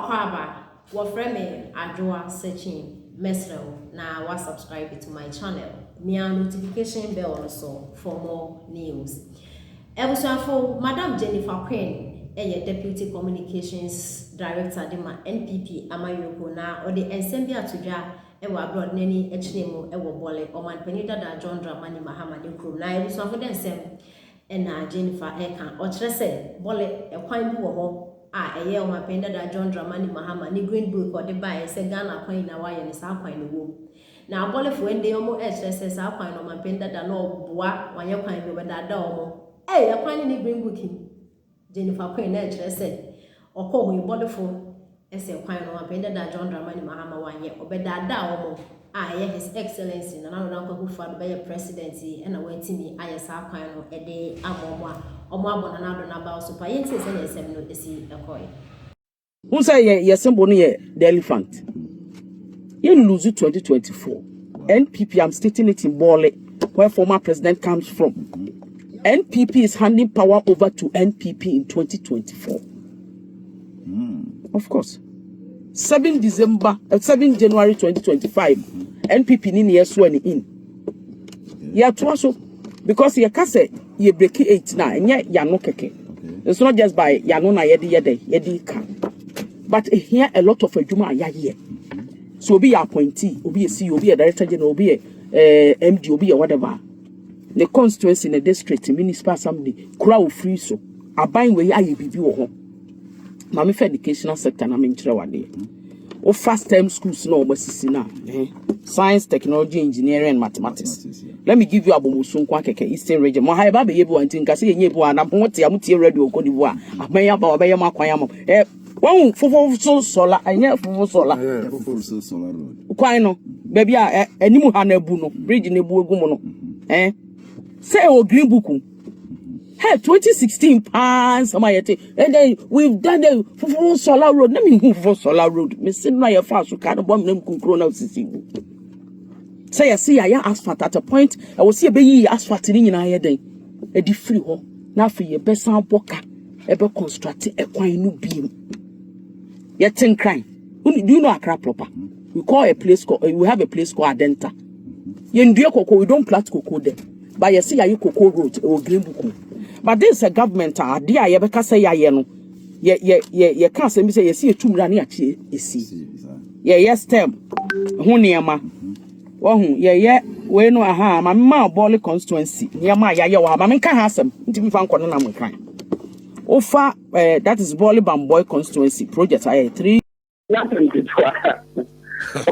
Wakwaba, Wafreme Addo searching Mesro. Now was subscribe to my channel. Mia notification bell also for more news. For Madam Jennifer Quinn, Deputy Communications Director Dema NPP Amayoko na or the Ensembia Tuja ewa abroad neni echnemo ewa Bole or man penita da John Dramani Mahama de Krum na ebusafo den sem na Jennifer Eka or trese Bole e kwan bi wo ho eye o man penita da John Dramani Mahama ni Green Book or the buy se Ghana kwan na waye ni sa kwan no wo na Bole fo ende omo trese sa kwan no man penita da no boa wanye kwan bi obeda da omo ya kwan ni Green Book Jennifer Quinn na trese okọ ho Bole fo ese kwan no apenda da John Dramani Mahama wanye obeda da omo His Excellency na na Akufo do be president na wantimi ayesa kwan no ede amomo a omo abona na do na ba so pa yenti se na esem no esi ekoy who say ye symbol no ye the elephant ye lose 2024 NPP. I'm stating it in Bole where former president comes from. NPP is handing power over to NPP in 2024. Of course. 7 January 2025, NPP ni year sworn in. Yeah, to also because you can say you break 8 now, and yet you no keke. It's not just by you na yedi can. But here a lot of ejuma ya here. So be a appointee, be a CEO, be a director general, be a MD, be a whatever. The constituency in the district, municipal assembly, crowd free so. A buying where you be home. Mami for educational sector na mentre wade. O first time schools no obasisi na. Science, technology, engineering and mathematics. Let me give you abomusun kwa keke Eastern region. Mo ha ba be yebu antin ka se yenye bu ana mo te amutie radio ko divu a. Ameya ba obeya makwan am. Won fofo solar, anya fofo solar. Fofo solar road. Kwan no, baby a animu ha na bu no, bridge na bu egu mo no. Say o Green Book. Hey, 2016 pounds, and then we've done the for solar road. Let me move for solar road. Me say no your fast, so can't bomb them control sisi. Say I see I asphalt at a point. I will see a baby asphalt in our head. A di free ho. Now for your best sound boka. Ebe construct a quine new beam. Yet 10 crime. Do you know Accra proper? We call a place called we have a place called Adenta. You do cocoa, we don't plant cocoa there. But you see, you cocoa road or Green Book. But this is a government idea. You can say, yeah, no, yeah, can't say, you see a 2 million actually, you see. Yeah, yes, stem. Who near ma? Oh, yeah, we know a ham, my ma Bole constituency. Near my yawa, my man can have some to be found on a crime. Oh, far, that is Bole Bamboi constituency project. I had 3. Nothing to try.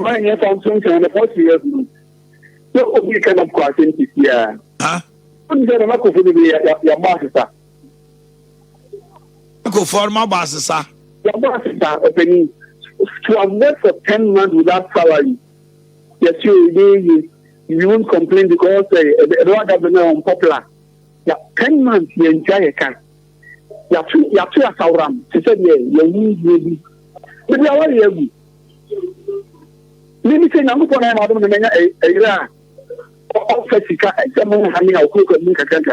My year from 20 and 40 years. So, we cannot quite think yeah. Huh? Akufo my boss, sir. Your boss is opening to have worked for 10 months without salary. Yes, you won't complain because the road has been unpopular. 10 months, you enjoy a car. You have to a sauram. She said, yeah, you need maybe. But you are maybe. Maybe say, I'm going to have Officer, someone having a cook and make a country.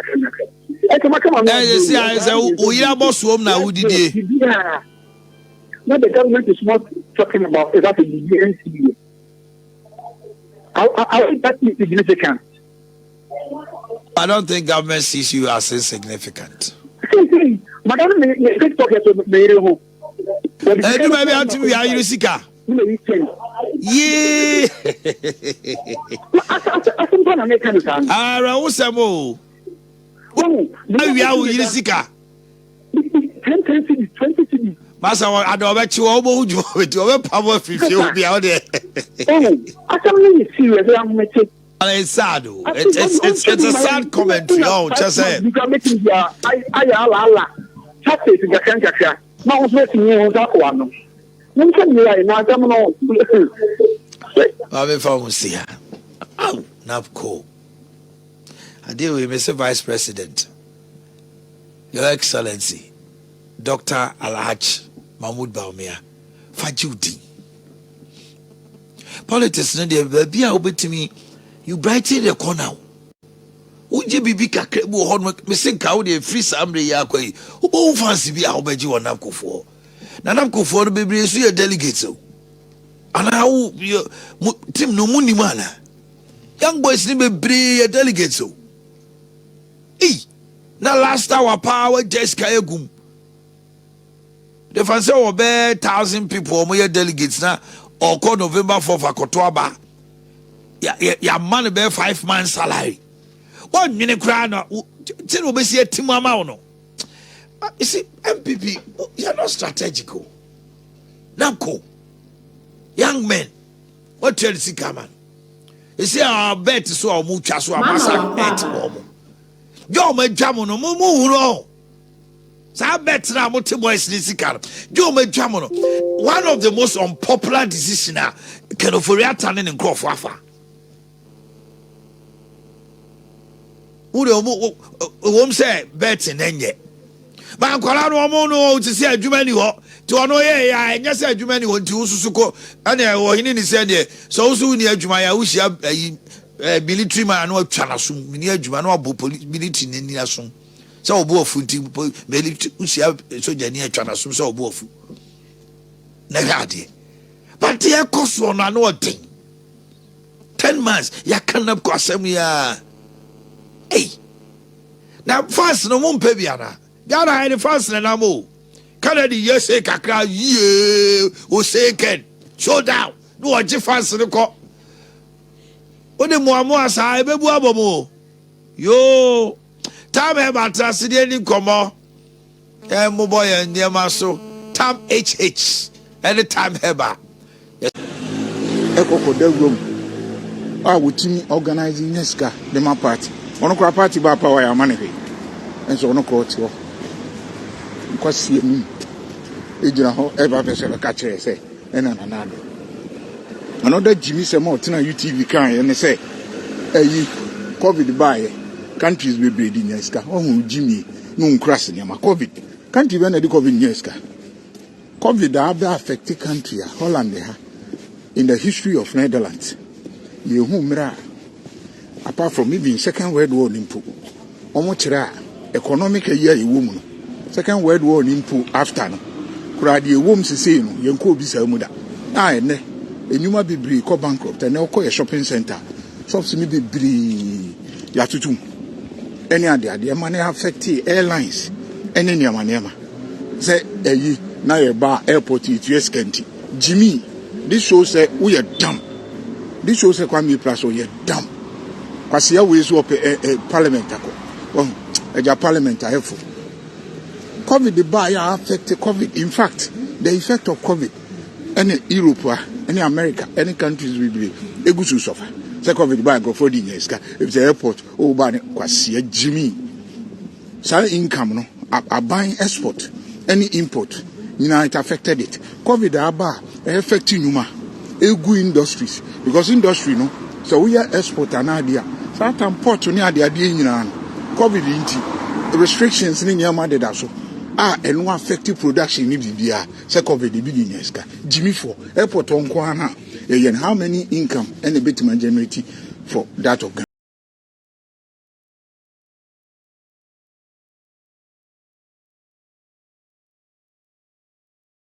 I come on. See, I say, we are boss home now. Who did you? Now the government is not talking about that in the NCA. I think that is significant. I don't think government sees you as insignificant. Madam, let's talk about the home. Hey, maybe how to be a Yusika. Yeah. Rausamo. We are Yusika. 10 cities, 20 cities. Master, I don't bet you almost with your power if you'll be out there. I can't really serious. It's sad. It's a sad commentary. Oh, just say. You can make it. I taxes in the country. Now, what's making you that one? I'm from Sia. Oh, Napco. I deal with Mr. Vice President, Your Excellency, Dr. Alhaj Mahmoud Baumia, Fajudi. Politics, no, they be over to me. You brighten the corner. Would you be big a credible horn? Missing cow, the free Samri Yakway, who fancy be our Beji or Akufo. Nana Akufo bebree so yɛ delegates o. Ana wo team no mu ni mana. Young boys ni bebree yɛ delegates o. Na last hour power just kayegum. The fancy over 1,000 people or more delegates now or call November 4th Akotoaba. Ya man be 5 months salary. 1 minute crown till we see a team amount. You see, NPP, you are not strategical. Namco, young men, what tell you see come on? You see our bet so our mucha so our master bet. Yo me jamo no mo no. Sa bet na mo te boys ni sika. Yo me jamo no. One of the most unpopular decisions na Kenofori turning in crop afa. Who the say bet enye. Ba nkwala no mo no ti se adwuma ni ho. Ti ono ye ya enya se adwuma ni ho nti ususuko ana wo hini ni se de so usu ni adwuma ya usia military man no atwa na so mini adwuma no abo police military ni aso se obo ofu nti military usia soja ni atwa na so se obo ofu na gade but ye koso na no odin 10 months ya kanap ko asem ya na fast no mo mpa bia na gara any fast na mo Canada yes kakra ye o second showdown no oje fast no ko Ode mo asa ebebu abomo yo time e matrase de ni komo mo boy ndema so tam hh anytime heba ekoko da room wotimi organizing neska de ma party ono kra party ba power ya maneke enso ono ko ti ho kwasi emi ejira ho eba pese ka kire se ena na Addo another Jimmy Semo tina UTV kan ye ne say COVID buy countries we breed in yeska ohun Jimmy no nkras ne ma COVID country be na di COVID yeska COVID have affected country Holland ha in the history of Netherlands ye hu mra apart from even Second World War nimpo omo kire economic year ewo mu no Second World War nimpo after no kura de ewo msese no ye nko obi sa mu da ene enyuma bibiri ko bankrupt na o ko shopping center shops ni bibiri ya tutum any ade money affect airlines any niama say na ye ba airport it US county Jimmy this shows say we are dumb this shows say Kwame Plus we are dumb kwase ya we so parliament akọ eja parliament ahefo COVID the buy affect COVID in fact the effect of COVID any Europe any America, any countries we believe, egusu suffer. Second of the buy go for the yeska. If the airport, ban kwasi Jimmy. Some income no, a buying export, any import, it affected it. COVID affecting Numa, egu industries because industry no, so we are export an idea. Certain port ni idea COVID inti restrictions ni nyama de daso. And one affected production in Bibia, second of the beginners. Jimmy for airport on Kwana, and how many income and a bit generate for that of Ghana.